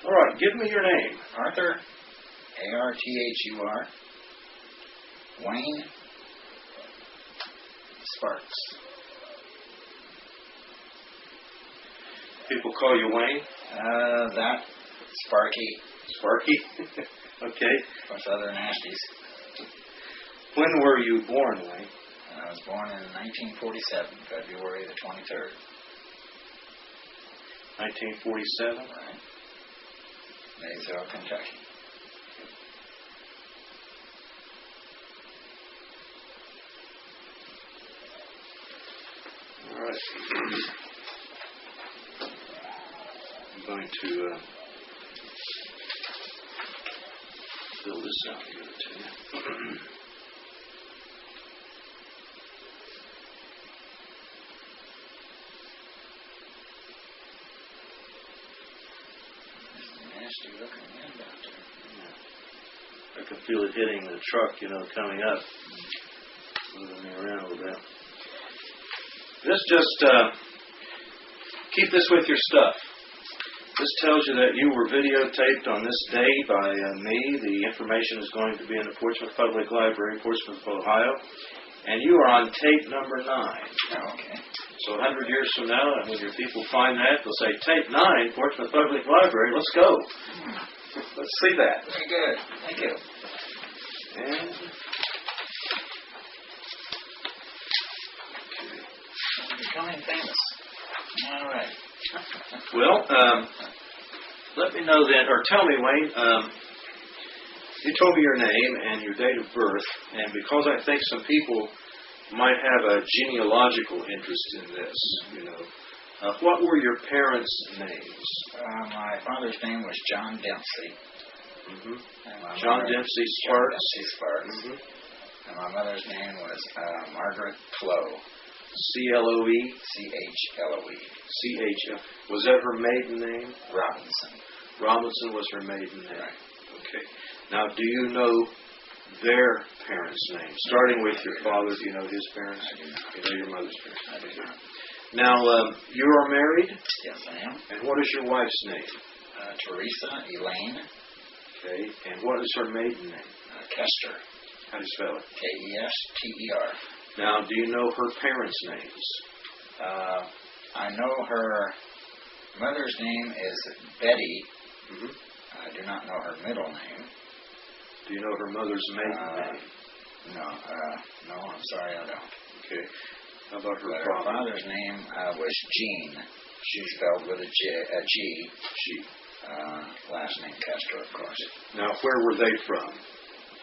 All right, give me your name. Arthur, Arthur. Wayne Sparks. People call you Wayne? That Sparky. Sparky? Okay. Plus other nasties. When were you born, Wayne? I was born in 1947, February the 23rd. 1947? Right. Maysville, Kentucky. All right. I'm going to fill this out and give it to you. Nasty looking wind out there. I can feel it hitting the truck, coming up. Moving me around a little bit. Just keep this with your stuff. This tells you that you were videotaped on this day by me. The information is going to be in the Portsmouth Public Library, Portsmouth, Ohio. And you are on tape number 9. Oh, okay. So 100 years from now, when your people find that, they'll say, tape 9, Portsmouth Public Library, let's go. Let's see that. Very good. Thank you. And Becoming famous. All right. well, let me know then, or tell me, Wayne, you told me your name and your date of birth, and because I think some people might have a genealogical interest in this, what were your parents' names? My father's name was John Dempsey. Mm-hmm. John Dempsey Sparks. Dempsey Sparks. Mm-hmm. And my mother's name was Margaret Cloe. C-L-O-E? C-H-L-O-E. C-H-L. Was that her maiden name? Robinson. Robinson was her maiden name. Right. Okay. Now, do you know their parents' names? Starting with your father, do you know his parents? I do not. You know your mother's parents? I do not. Now, you are married? Yes, I am. And what is your wife's name? Teresa Elaine Okay. And what is her maiden name? Kester. How do you spell it? K-E-S-T-E-R. Now, do you know her parents' names? I know her mother's name is Betty. Mm-hmm. I do not know her middle name. Do you know her mother's maiden name? No, I'm sorry, I don't. Okay. How about her But father? her father's name was Jean. She spelled with a G. She. Last name Kester, of course. Now, where were they from?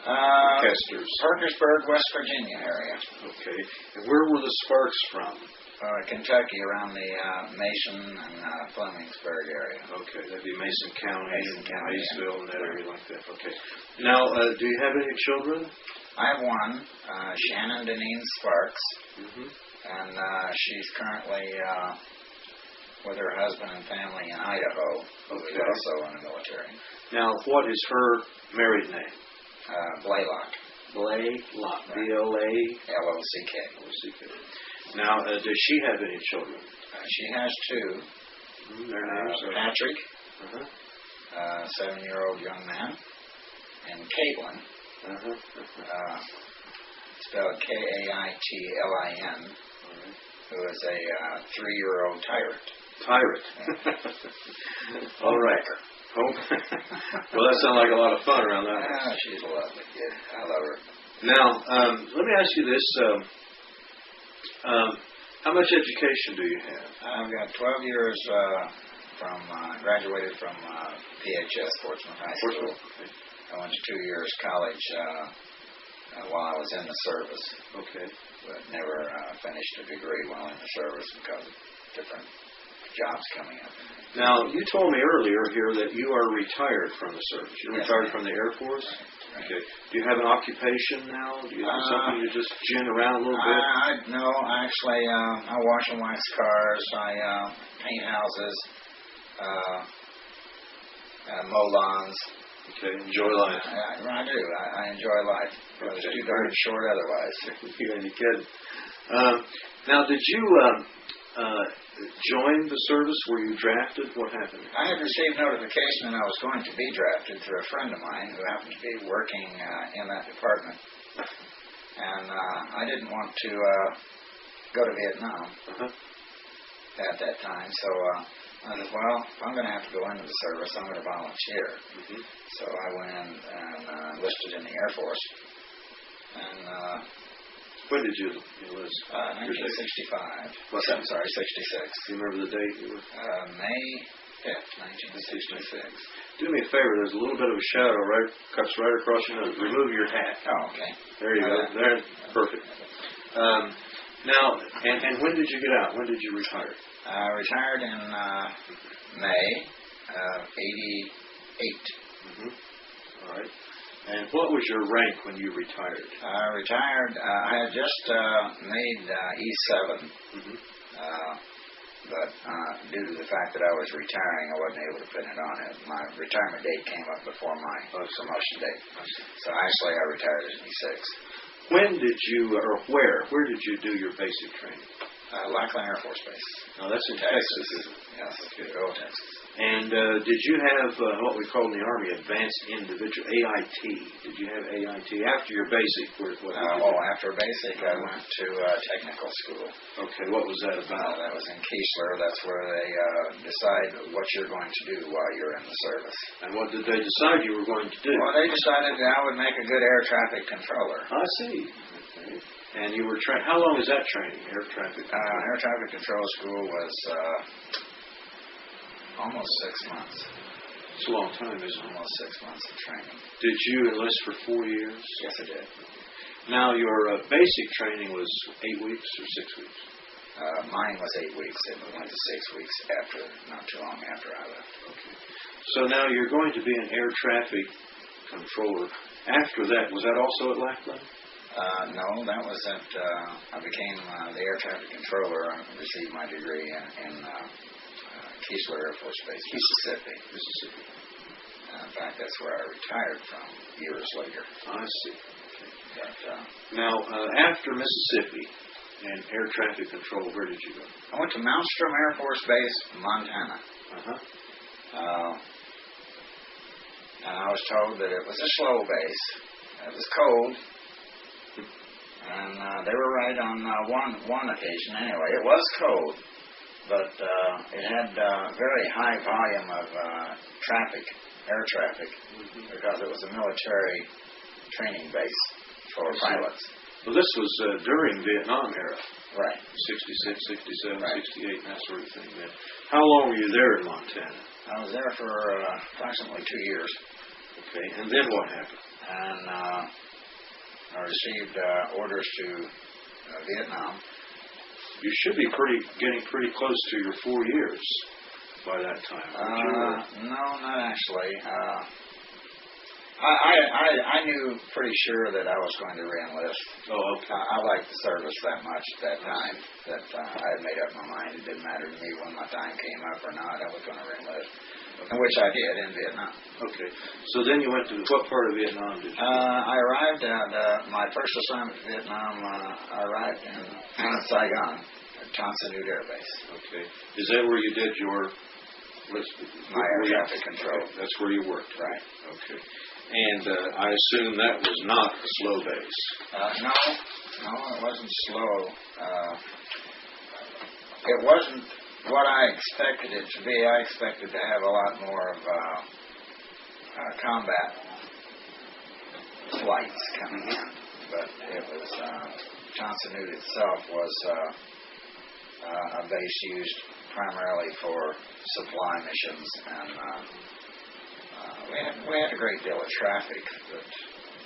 Kesters. Parkersburg, West Virginia area. Okay. And where were the Sparks from? Kentucky, around the Mason and Flemingsburg area. Okay, that'd be Mason County, Mason County, Maysville, and that area like that. Okay. Now, do you have any children? I have one, Shannon Deneen Sparks, Mm-hmm. and she's currently with her husband and family in Idaho, who is Okay. also in the military. Now, what is her married name? Blaylock. Blaylock. Right. B-L-A-L-O-C-K. L-O-C-K. Now, does she have any children? She has two. Mm-hmm. Their names are Patrick, Uh-huh. 7-year-old young man, and Caitlin, Uh-huh. spelled K-A-I-T-L-I-N, who is a 3-year-old tyrant. Tyrant. All right. Oh. Well, that sounds like a lot of fun around that house. She's a lovely kid. I love her. Now, let me ask you this. How much education do you have? I've got 12 years graduated from PHS, Portsmouth High School. Okay. I went to 2 years college while I was in the service. Okay. But never finished a degree while in the service because of different jobs coming up. Now, you told me earlier here that you are retired from the service. You're Yes, retired ma'am. from the Air Force? Right. Okay. Do you have an occupation now? Do you have something you just gin around a little bit? No, actually, I wash and wax cars. I paint houses, mow lawns. Okay. Enjoy life. I do. I enjoy life. It's too darn short otherwise. Yeah, you kidding. Now, did you join the service? Were you drafted? What happened? I had received notification that I was going to be drafted through a friend of mine who happened to be working in that department. And I didn't want to go to Vietnam at that time, so I said, well, if I'm going to have to go into the service, I'm going to volunteer. So I went in and enlisted in the Air Force. And when did you enlist? 1965. What's I'm sorry, 66. Do you remember the date you were? May 5th, 1966. Do me a favor. There's a little bit of a shadow cuts right across your nose. Remove your hat. Oh, okay. There you go. There, perfect. Now, and when did you get out? When did you retire? I retired in May of 88. All right. And what was your rank when you retired? I retired, I had just made E7, but due to the fact that I was retiring, I wasn't able to put it on it. My retirement date came up before my promotion date. So actually I retired as an E6. When did you, or where did you do your basic training? Lackland Air Force Base. Now that's in Texas, isn't it? Yes, good old Texas. And did you have what we call in the Army Advanced Individual, AIT? Did you have AIT after your basic? After basic, I went to technical school. Okay, what was that about? That was in Keesler. That's where they decide what you're going to do while you're in the service. And what did they decide you were going to do? Well, they decided that I would make a good air traffic controller. I see. Okay. And you were trained. How long is that training? Air traffic control? Air traffic control school was almost 6 months. It's a long time, isn't it? Almost 6 months of training. Did you enlist for 4 years? Yes, I did. Now, your basic training was 8 weeks or 6 weeks? Mine was 8 weeks. It went to 6 weeks after, not too long after I left. Okay. So now you're going to be an air traffic controller. After that, was that also at Lackland? No, that was at, I became the air traffic controller. I received my degree in Keesler Air Force Base, Mississippi. In fact, that's where I retired from years later. I see. Okay. But, now, after Mississippi and air traffic control, where did you go? I went to Malmstrom Air Force Base, Montana. And I was told that it was a slow base. It was cold. And they were right on one occasion anyway. It was cold, but it had very high volume of traffic, air traffic, because it was a military training base for pilots. Well, this was during Vietnam era. Right. 66, 67, right. 68, that sort of thing. Then. How long were you there in Montana? I was there for approximately 2 years. Okay, and then what happened? And I received orders to Vietnam. You should be getting pretty close to your 4 years by that time. No, not actually. I knew pretty sure that I was going to re-enlist. Oh, okay. I liked the service that much at that time that I had made up my mind. It didn't matter to me when my time came up or not. I was going to re-enlist, which I did in Vietnam. Okay. So then you went to what part of Vietnam did you? I arrived at my first assignment in Vietnam. I arrived in Saigon at Tan Son Nhut Air Base. Okay. Is that where you did your? My air traffic control. Okay. That's where you worked. Right. Okay. And I assume that was not a slow base. No, it wasn't slow. It wasn't what I expected it to be. I expected to have a lot more of combat flights coming in, but it was Tan Son Nhut itself was a base used primarily for supply missions, and we had a great deal of traffic, but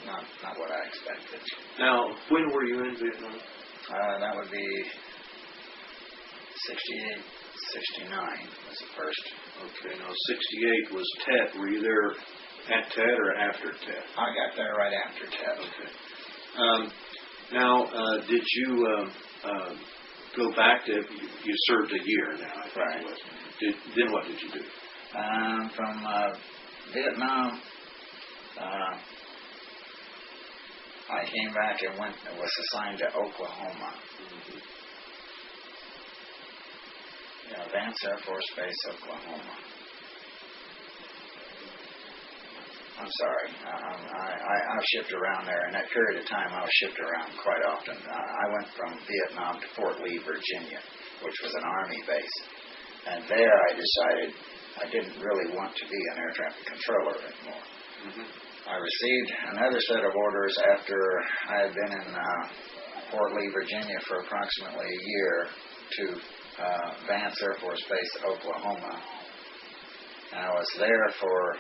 not what I expected. Now, when were you in Vietnam? That would be 68, 69 was the first. Okay, now 68 was Tet. Were you there at Tet or after Tet? I got there right after Tet. Okay. Now, did you go back to, you served a year now, I think right. it was. Then what did you do? From Vietnam, I came back and was assigned to Oklahoma. Vance Air Force Base, Oklahoma. I'm sorry. I've shipped around there. In that period of time, I was shipped around quite often. I went from Vietnam to Fort Lee, Virginia, which was an Army base. And there I decided I didn't really want to be an air traffic controller anymore. Mm-hmm. I received another set of orders after I had been in Fort Lee, Virginia for approximately a year to Vance Air Force Base, Oklahoma. And I was there for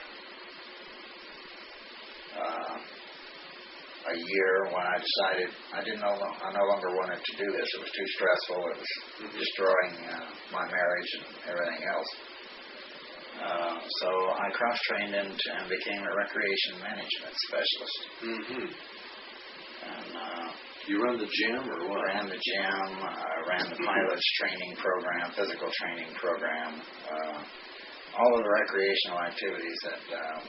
a year when I decided I no longer wanted to do this. It was too stressful. It was destroying my marriage and everything else. So I cross-trained and became a recreation management specialist. Mm-hmm. And you run the gym or what? Ran the gym, ran the pilot's training program, physical training program, all of the recreational activities that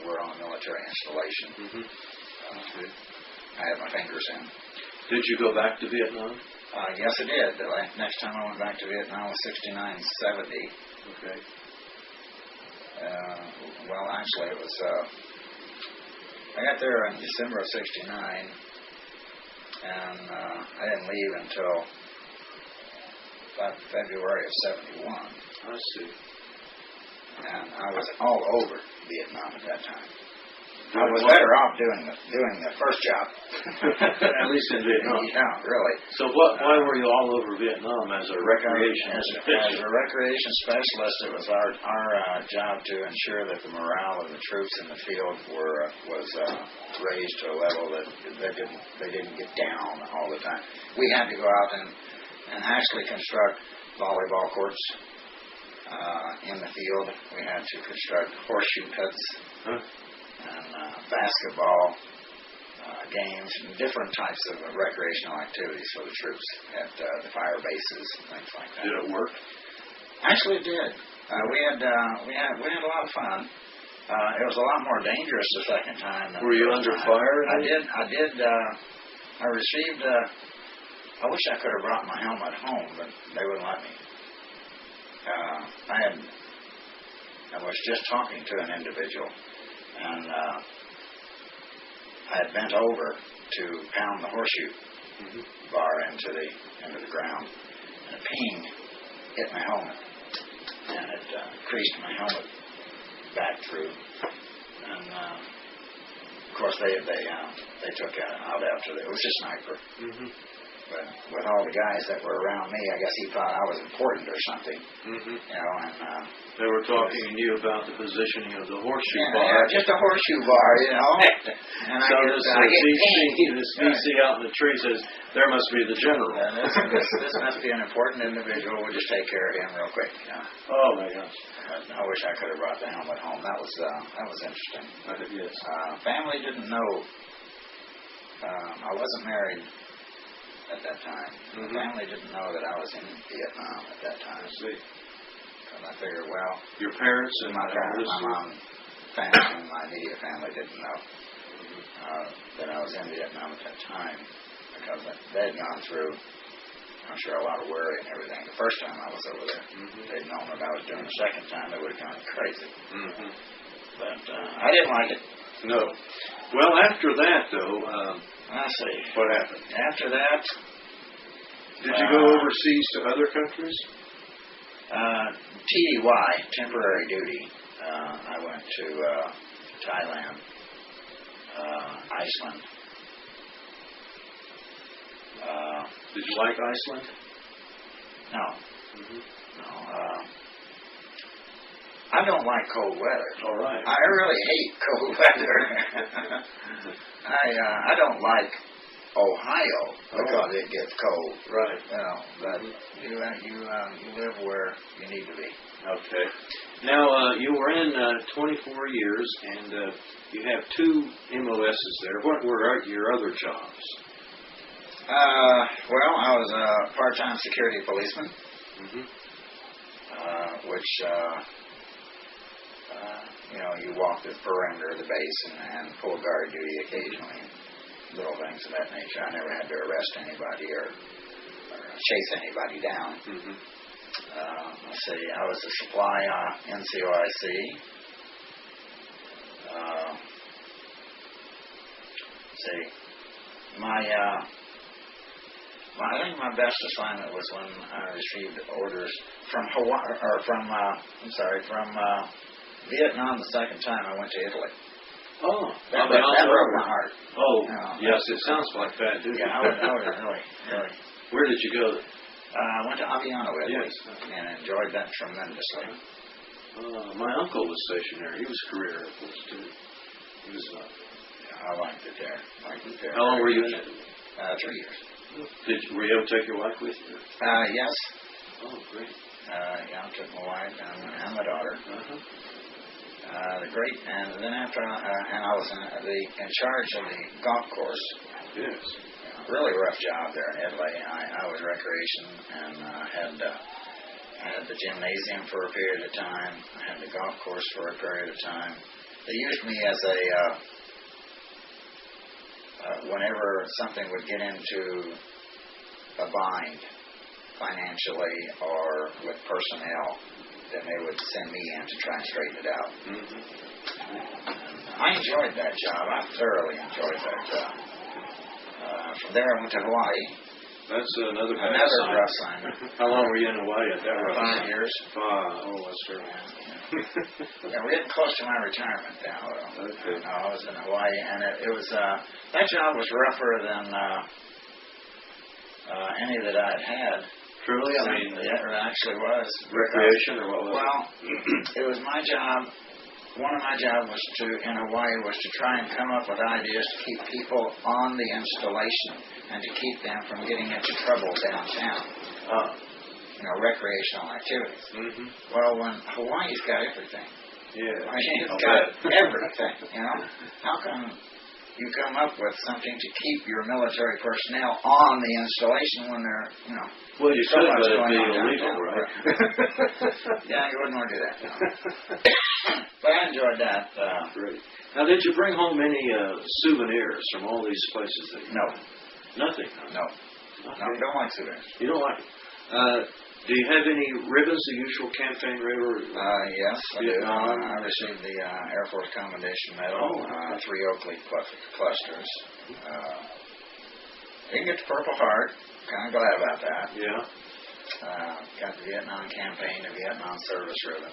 were on military installation. Mm-hmm. Okay. I had my fingers in. Did you go back to Vietnam? Yes, I did. The next time I went back to Vietnam was 69-70. Okay. Well, actually, it was. I got there in December of '69, and I didn't leave until about February of '71. I see. And I was all over Vietnam at that time. I was better off doing the first job. At least in Vietnam. Yeah, really. So why were you all over Vietnam as a recreation As a recreation specialist, it was our job to ensure that the morale of the troops in the field was raised to a level that they didn't get down all the time. We had to go out and actually construct volleyball courts in the field. We had to construct horseshoe pits. Huh? And basketball games and different types of recreational activities for the troops at the fire bases and things like that. Did it work? Actually, it did. We had a lot of fun. It was a lot more dangerous the second time. Were you under fire? I received. I wish I could have brought my helmet home, but they wouldn't let me. I was just talking to an individual. And I had bent over to pound the horseshoe bar into the ground, and a ping hit my helmet, and it creased my helmet back through. And of course, they took out after it was a sniper. Mm-hmm. But with all the guys that were around me, I guess he thought I was important or something. Mm-hmm. You know, and they were talking to you about the positioning of the horseshoe bar. Yeah, just a horseshoe bar, you know. And so this VC out in the tree says, there must be the general. This must be an important individual. We'll just take care of him real quick. Oh, my gosh. I wish I could have brought the helmet home. That was interesting. Yes. Family didn't know. I wasn't married at that time. Mm-hmm. The family didn't know that I was in Vietnam at that time. I see. And I figured, well, your parents and my mom, family, and my immediate family didn't know that I was in Vietnam at that time because they had gone through, I'm sure, a lot of worry and everything. The first time I was over there, they'd known what I was doing. The second time, they would have gone crazy. Mm-hmm. But I didn't like it. No. Well, after that, though, let's see. What happened? After that, did you go overseas to other countries? TDY, temporary duty. I went to Thailand, Iceland. Did you like Iceland? No. Mm-hmm. No. I don't like cold weather. All right. I really hate cold weather. I don't like Ohio because it gets cold. Right. You know, but you live where you need to be. Okay. Now you were in 24 years, and you have 2 MOSs there. What were your other jobs? Well, I was a part-time security policeman, which you walk the perimeter of the base and pull guard duty occasionally, little things of that nature. I never had to arrest anybody or chase anybody down. Let's see, I was a supply NCOIC. See, I think my best assignment was when I received orders from Hawaii, or from Vietnam the second time I went to Italy. Oh, That broke my heart. Oh, You know, yes, it sounds like that, didn't Yeah, I was really. Where did you go? I went to Aviano, Italy, Yes. and enjoyed that tremendously. My uncle was stationed there. He was career Air Force, too. He was Yeah, I liked it there. How long were you in it? 3 years. Were you able to take your wife with you? Yes. Oh, great. Yeah, I took my wife and my daughter. Uh-huh. And then after, I was in charge of the golf course. Yes. Really rough job there in Italy. I was recreation and had the gymnasium for a period of time. I had the golf course for a period of time. They used me as whenever something would get into a bind financially or with personnel, then they would send me in to try and straighten it out. I enjoyed that job. I thoroughly enjoyed that job. From there I went to Hawaii. That's another rough assignment. How long were you in Hawaii at that rough 5 years. 5. Oh, that's true. Yeah, we're getting close to my retirement now. Okay. No, I was in Hawaii, and it was that job was rougher than any that I'd had. Truly, I mean, Yeah, it actually was. recreation or what was Well, it was my job. One of my jobs in Hawaii was to try and come up with ideas to keep people on the installation and to keep them from getting into trouble downtown. Recreational activities. Mm-hmm. Well, when Hawaii's got everything. Yeah. I mean, it's got everything, How can you come up with something to keep your military personnel on the installation when they're, Well, you so could, much but it'd going be on illegal, downtown. right? Yeah, you wouldn't want to do that. But I enjoyed that. Great. Now, did you bring home any souvenirs from all these places? No. Nothing? No. Okay. No, don't like souvenirs. You don't like it? Do you have any ribbons, the usual campaign ribbon? Yes, I do. Vietnam? I received the Air Force Commendation Medal, Oh, 3 Oak Leaf clusters. Didn't get the Purple Heart. Kind of glad about that. Yeah. Got the Vietnam Campaign, the Vietnam Service Ribbon,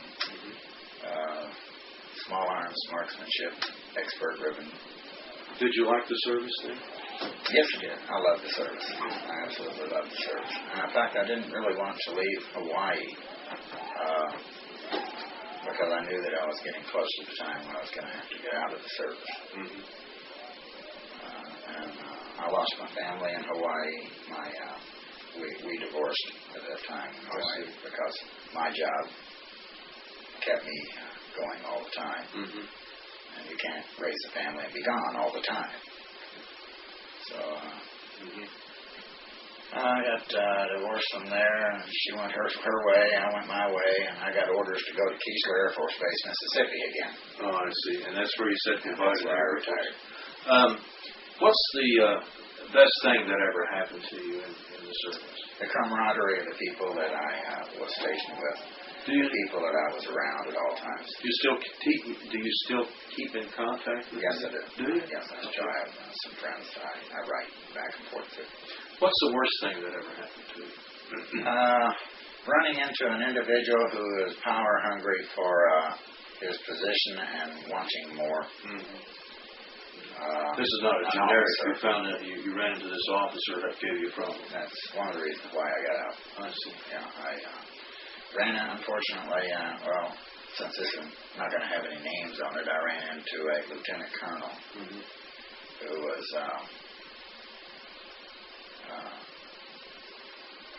Small Arms Marksmanship Expert Ribbon. Did you like the service then? Yes, I did. I love the service. I absolutely love the service. And in fact, I didn't really want to leave Hawaii because I knew that I was getting close to the time when I was going to have to get out of the service. Mm-hmm. And I lost my family in Hawaii. We divorced at that time in Hawaii because my job kept me going all the time. Mm-hmm. And you can't raise a family and be gone all the time. So I got divorced from there, and she went her way, I went my way, and I got orders to go to Keesler Air Force Base, Mississippi again. Oh, I see. And that's where you said goodbye That's to where I Air retired. Force. What's the best thing that ever happened to you in the service? The camaraderie of the people that I was stationed with. The people that I was around at all times. Do you still keep in contact with Yes, them? I do. Do you? Yes, I still have some friends that I write back and forth to. What's the worst thing that ever happened to you? Running into an individual who is power hungry for his position and wanting more. Mm-hmm. This is not a generic. You found that you ran into this officer that gave you a problem. That's one of the reasons why I got out. I see. Yeah, I ran in, unfortunately, since this is not going to have any names on it, I ran into a lieutenant colonel who was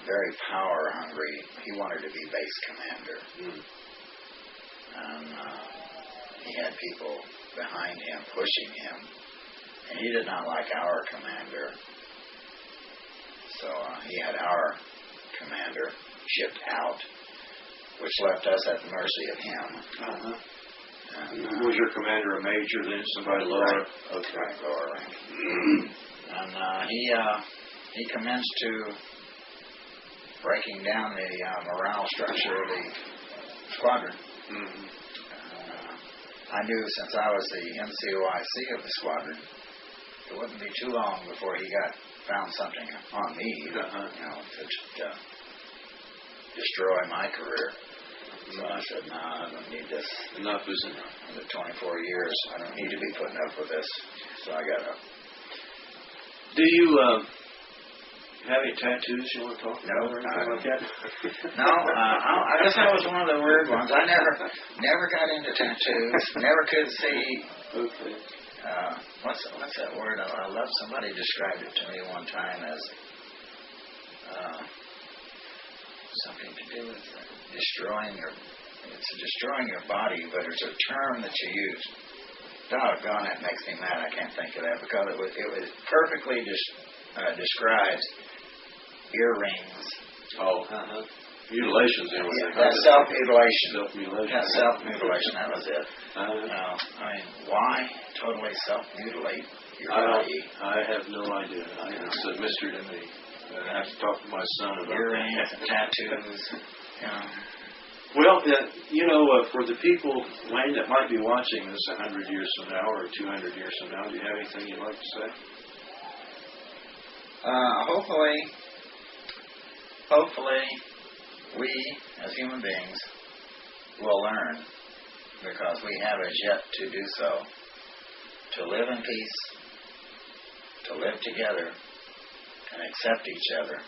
very power hungry. He wanted to be base commander. And he had people behind him pushing him. And he did not like our commander. So he had our commander shipped out, which left us at the mercy of him. And, was your commander a major then, somebody lower? Right. Okay. Right, lower rank. And he commenced to breaking down the morale structure of the squadron. Mm-hmm. I knew since I was the NCOIC of the squadron, it wouldn't be too long before he found something on me that, to destroy my career. So I said, no, I don't need this. Enough is enough. In the 24 years, I don't need to be putting up with this. So I got up. Do you have any tattoos you want to talk No, about or anything like that? No, I guess that was one of the weird ones. I never got into tattoos. Never could see. Okay. What's that word? I love somebody described it to me one time as something to do with destroying your body, but it's a term that you use. Doggone, that makes me mad. I can't think of that because it was perfectly describes earrings. Oh, mutilations. That's self-mutilation. Self-mutilation. Yeah, self-mutilation. That was it. I mean, why totally self-mutilate your body? I have no idea. It's a mystery to me. I have to talk to my son about earrings that. and tattoos. Well, for the people, Wayne, that might be watching this 100 years from now or 200 years from now, do you have anything you'd like to say? Hopefully, we as human beings will learn, because we have as yet to do so, to live in peace, to live together, and accept each other